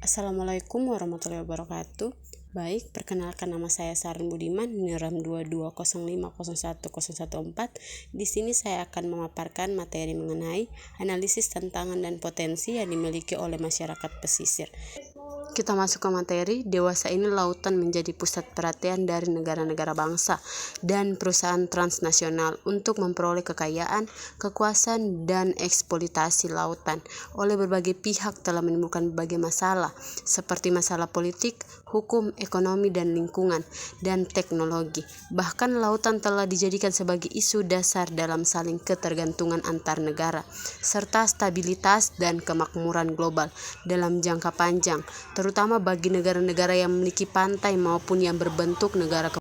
Assalamualaikum warahmatullahi wabarakatuh. Baik, perkenalkan nama saya Sarin Budiman, NIRAM 2205010114. Di sini saya akan memaparkan materi mengenai analisis tantangan dan potensi yang dimiliki oleh masyarakat pesisir. Kita masuk ke materi. Dewasa ini lautan menjadi pusat perhatian dari negara-negara bangsa dan perusahaan transnasional untuk memperoleh kekayaan, kekuasaan, dan eksploitasi lautan oleh berbagai pihak telah menimbulkan berbagai masalah seperti masalah politik, hukum, ekonomi, dan lingkungan, dan teknologi. Bahkan lautan telah dijadikan sebagai isu dasar dalam saling ketergantungan antar negara, serta stabilitas dan kemakmuran global dalam jangka panjang, terutama bagi negara-negara yang memiliki pantai maupun yang berbentuk negara.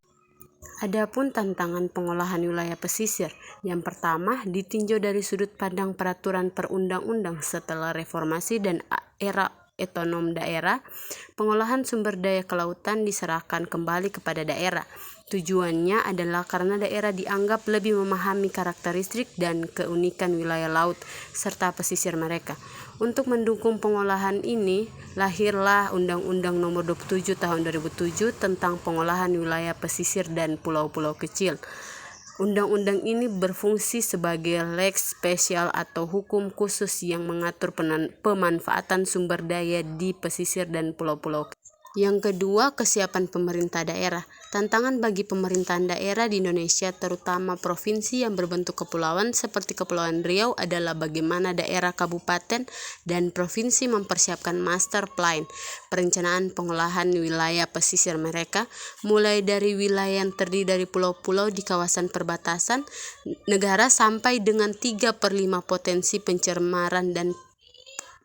Adapun tantangan pengolahan wilayah pesisir, yang pertama ditinjau dari sudut pandang peraturan perundang-undang setelah reformasi dan era otonom daerah. Pengolahan sumber daya kelautan diserahkan kembali kepada daerah. Tujuannya adalah karena daerah dianggap lebih memahami karakteristik dan keunikan wilayah laut serta pesisir mereka. Untuk mendukung pengolahan ini, lahirlah Undang-Undang Nomor 27 Tahun 2007 tentang pengolahan wilayah pesisir dan pulau-pulau kecil. Undang-undang ini berfungsi sebagai lex spesial atau hukum khusus yang mengatur pemanfaatan sumber daya di pesisir dan pulau-pulau. Yang kedua, kesiapan pemerintah daerah. Tantangan bagi pemerintahan daerah di Indonesia, terutama provinsi yang berbentuk kepulauan seperti Kepulauan Riau, adalah bagaimana daerah, kabupaten, dan provinsi mempersiapkan master plan, perencanaan pengolahan wilayah pesisir mereka, mulai dari wilayah yang terdiri dari pulau-pulau di kawasan perbatasan negara sampai dengan 3/5 potensi pencemaran dan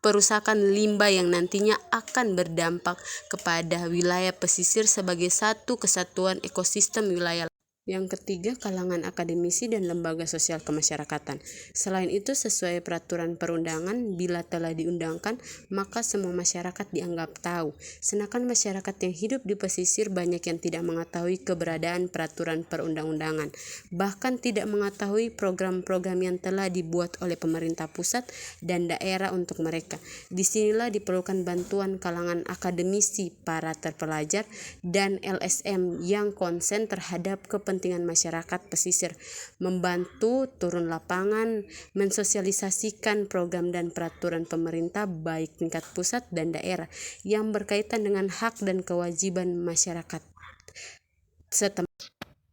perusakan limbah yang nantinya akan berdampak kepada wilayah pesisir sebagai satu kesatuan ekosistem wilayah. Yang ketiga, kalangan akademisi dan lembaga sosial kemasyarakatan. Selain itu, sesuai peraturan perundangan, bila telah diundangkan, maka semua masyarakat dianggap tahu. Sedangkan masyarakat yang hidup di pesisir banyak yang tidak mengetahui keberadaan peraturan perundang-undangan, bahkan tidak mengetahui program-program yang telah dibuat oleh pemerintah pusat dan daerah untuk mereka. Disinilah diperlukan bantuan kalangan akademisi, para terpelajar, dan LSM yang konsen terhadap kepentingan masyarakat pesisir, membantu turun lapangan, mensosialisasikan program dan peraturan pemerintah baik tingkat pusat dan daerah yang berkaitan dengan hak dan kewajiban masyarakat setempat.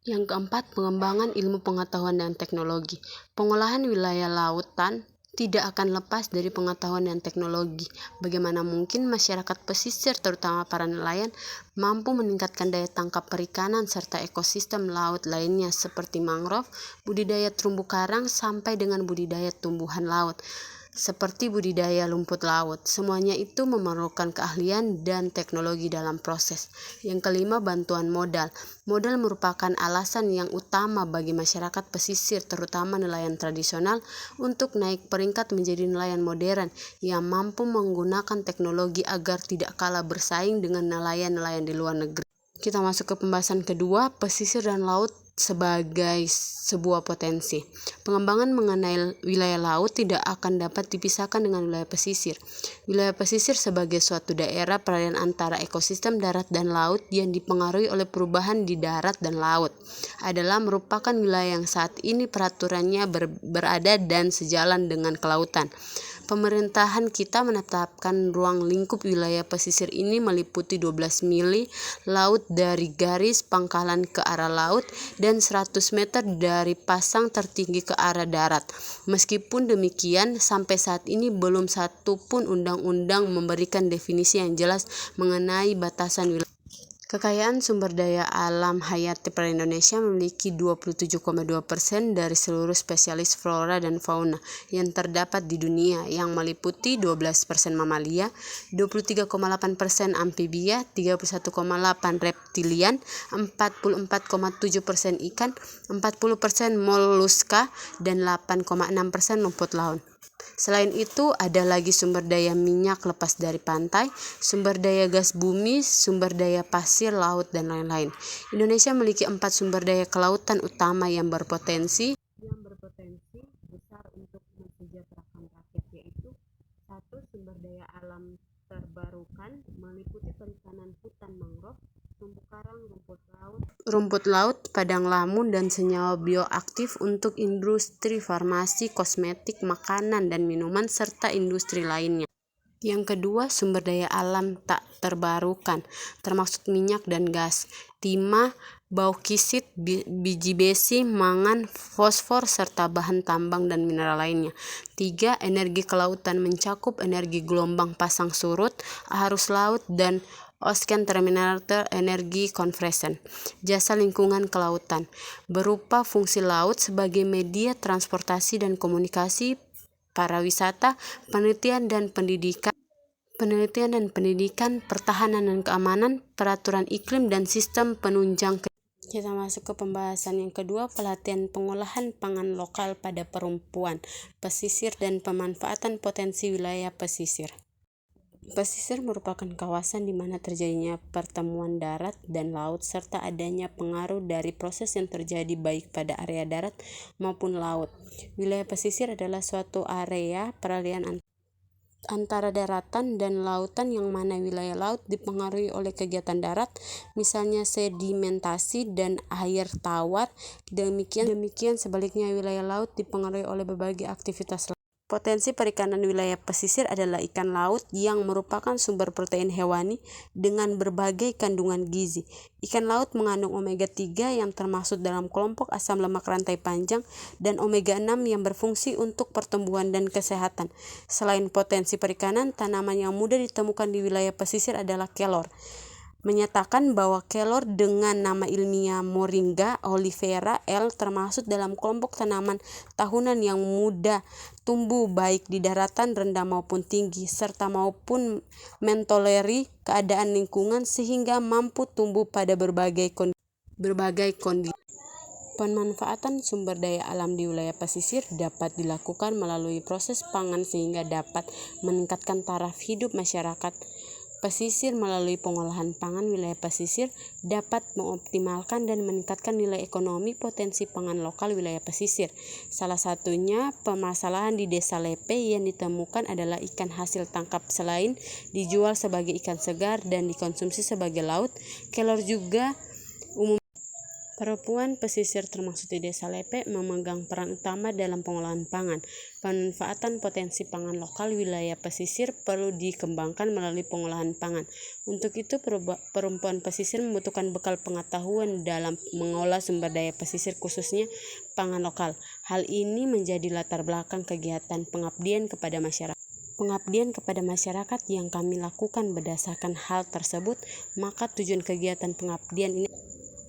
Yang keempat, pengembangan ilmu pengetahuan dan teknologi. Pengolahan wilayah lautan tidak akan lepas dari pengetahuan dan teknologi. Bagaimana mungkin masyarakat pesisir, terutama para nelayan, mampu meningkatkan daya tangkap perikanan serta ekosistem laut lainnya seperti mangrove, budidaya terumbu karang, sampai dengan budidaya tumbuhan laut seperti budidaya lumpur laut. Semuanya itu memerlukan keahlian dan teknologi dalam proses. Yang kelima, bantuan modal. Modal merupakan alasan yang utama bagi masyarakat pesisir, terutama nelayan tradisional, untuk naik peringkat menjadi nelayan modern yang mampu menggunakan teknologi agar tidak kalah bersaing dengan nelayan-nelayan di luar negeri. Kita masuk ke pembahasan kedua, pesisir dan laut sebagai sebuah potensi. Pengembangan mengenai wilayah laut tidak akan dapat dipisahkan dengan wilayah pesisir. Wilayah pesisir sebagai suatu daerah peralihan antara ekosistem darat dan laut yang dipengaruhi oleh perubahan di darat dan laut adalah merupakan wilayah yang saat ini peraturannya berada dan sejalan dengan kelautan. Pemerintahan kita menetapkan ruang lingkup wilayah pesisir ini meliputi 12 mili laut dari garis pangkalan ke arah laut dan 100 meter dari pasang tertinggi ke arah darat. Meskipun demikian, sampai saat ini belum satu pun undang-undang memberikan definisi yang jelas mengenai batasan wilayah. Kekayaan sumber daya alam hayati pada Indonesia memiliki 27,2% dari seluruh spesies flora dan fauna yang terdapat di dunia, yang meliputi 12% mamalia, 23,8% amfibia, 31,8% reptilian, 44,7% ikan, 40% moluska, dan 8,6% rumput laut. Selain itu, ada lagi sumber daya minyak lepas dari pantai, sumber daya gas bumi, sumber daya pasir laut, dan lain-lain. Indonesia memiliki 4 sumber daya kelautan utama yang berpotensi besar untuk mensejahterakan rakyat, yaitu 1. Sumber daya alam terbarukan. dilakukan meliputi perikanan hutan mangrove, terumbu karang, rumput laut, padang lamun, dan senyawa bioaktif untuk industri farmasi, kosmetik, makanan, dan minuman, serta industri lainnya. Yang kedua, sumber daya alam tak terbarukan, termasuk minyak dan gas, timah, baukisit, biji besi, mangan, fosfor, serta bahan tambang dan mineral lainnya. 3. Energi kelautan mencakup energi gelombang pasang surut, arus laut, dan ocean terminator energy conversion. Jasa lingkungan kelautan berupa fungsi laut sebagai media transportasi dan komunikasi, pariwisata, penelitian dan pendidikan, pertahanan dan keamanan, peraturan iklim, dan sistem penunjang. Kita masuk ke pembahasan yang kedua, pelatihan pengolahan pangan lokal pada perempuan, pesisir, dan pemanfaatan potensi wilayah pesisir. Pesisir merupakan kawasan di mana terjadinya pertemuan darat dan laut serta adanya pengaruh dari proses yang terjadi baik pada area darat maupun laut. Wilayah pesisir adalah suatu area peralihan antara daratan dan lautan yang mana wilayah laut dipengaruhi oleh kegiatan darat, misalnya sedimentasi dan air tawar. Demikian sebaliknya wilayah laut dipengaruhi oleh berbagai aktivitas laut. Potensi perikanan wilayah pesisir adalah ikan laut yang merupakan sumber protein hewani dengan berbagai kandungan gizi. Ikan laut mengandung omega 3 yang termasuk dalam kelompok asam lemak rantai panjang dan omega 6 yang berfungsi untuk pertumbuhan dan kesehatan. Selain potensi perikanan, tanaman yang mudah ditemukan di wilayah pesisir adalah kelor. Menyatakan bahwa kelor dengan nama ilmiah Moringa olivera L termasuk dalam kelompok tanaman tahunan yang mudah tumbuh baik di daratan rendah maupun tinggi, serta maupun mentoleri keadaan lingkungan sehingga mampu tumbuh pada berbagai kondisi. Pemanfaatan sumber daya alam di wilayah pesisir dapat dilakukan melalui proses pangan sehingga dapat meningkatkan taraf hidup masyarakat pesisir. Melalui pengolahan pangan, wilayah pesisir dapat mengoptimalkan dan meningkatkan nilai ekonomi potensi pangan lokal wilayah pesisir. Salah satunya permasalahan di Desa Lepe yang ditemukan adalah ikan hasil tangkap selain dijual sebagai ikan segar dan dikonsumsi sebagai laut, kelor juga umum. Perempuan pesisir termasuk di Desa Lepe memegang peran utama dalam pengolahan pangan. Pemanfaatan potensi pangan lokal wilayah pesisir perlu dikembangkan melalui pengolahan pangan. Untuk itu, perempuan pesisir membutuhkan bekal pengetahuan dalam mengolah sumber daya pesisir khususnya pangan lokal. Hal ini menjadi latar belakang kegiatan pengabdian kepada masyarakat yang kami lakukan. Berdasarkan hal tersebut, maka tujuan kegiatan pengabdian ini.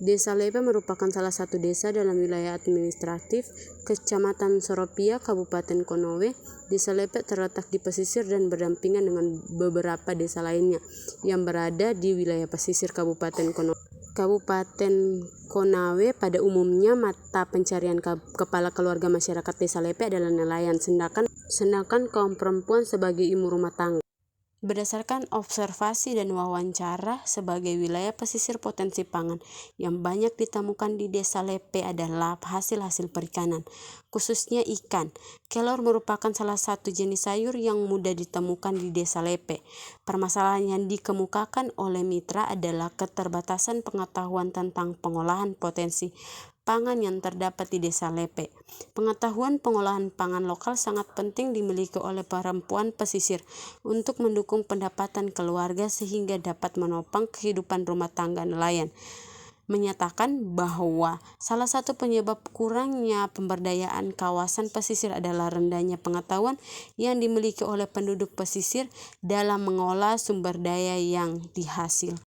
Desa Lepe merupakan salah satu desa dalam wilayah administratif Kecamatan Soropia, Kabupaten Konawe. Desa Lepe terletak di pesisir dan berdampingan dengan beberapa desa lainnya yang berada di wilayah pesisir Kabupaten Konawe. Pada umumnya mata pencarian kepala keluarga masyarakat Desa Lepe adalah nelayan, sedangkan kaum perempuan sebagai ibu rumah tangga. Berdasarkan observasi dan wawancara sebagai wilayah pesisir, potensi pangan yang banyak ditemukan di Desa Lepe adalah hasil perikanan, khususnya ikan. Kelor merupakan salah satu jenis sayur yang mudah ditemukan di Desa Lepe. Permasalahan yang dikemukakan oleh mitra adalah keterbatasan pengetahuan tentang pengolahan potensi pangan yang terdapat di Desa Lepe. Pengetahuan pengolahan pangan lokal sangat penting dimiliki oleh perempuan pesisir untuk mendukung pendapatan keluarga sehingga dapat menopang kehidupan rumah tangga nelayan. Menyatakan bahwa salah satu penyebab kurangnya pemberdayaan kawasan pesisir adalah rendahnya pengetahuan yang dimiliki oleh penduduk pesisir dalam mengolah sumber daya yang dihasilkan.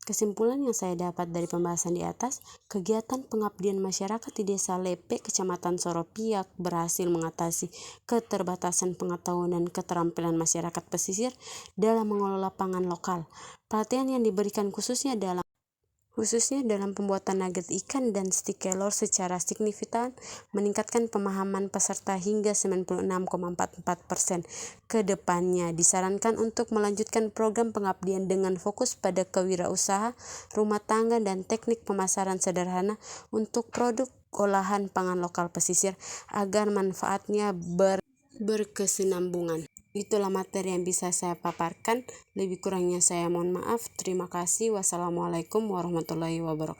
Kesimpulan yang saya dapat dari pembahasan di atas, kegiatan pengabdian masyarakat di Desa Lepe, Kecamatan Soropia berhasil mengatasi keterbatasan pengetahuan dan keterampilan masyarakat pesisir dalam mengelola pangan lokal. Pelatihan yang diberikan khususnya dalam pembuatan nugget ikan dan stik kelor secara signifikan meningkatkan pemahaman peserta hingga 96,44%. Kedepannya disarankan untuk melanjutkan program pengabdian dengan fokus pada kewirausaha rumah tangga dan teknik pemasaran sederhana untuk produk olahan pangan lokal pesisir agar manfaatnya berkesinambungan. Itulah materi yang bisa saya paparkan. Lebih kurangnya saya mohon maaf. Terima kasih. Wassalamualaikum warahmatullahi wabarakatuh.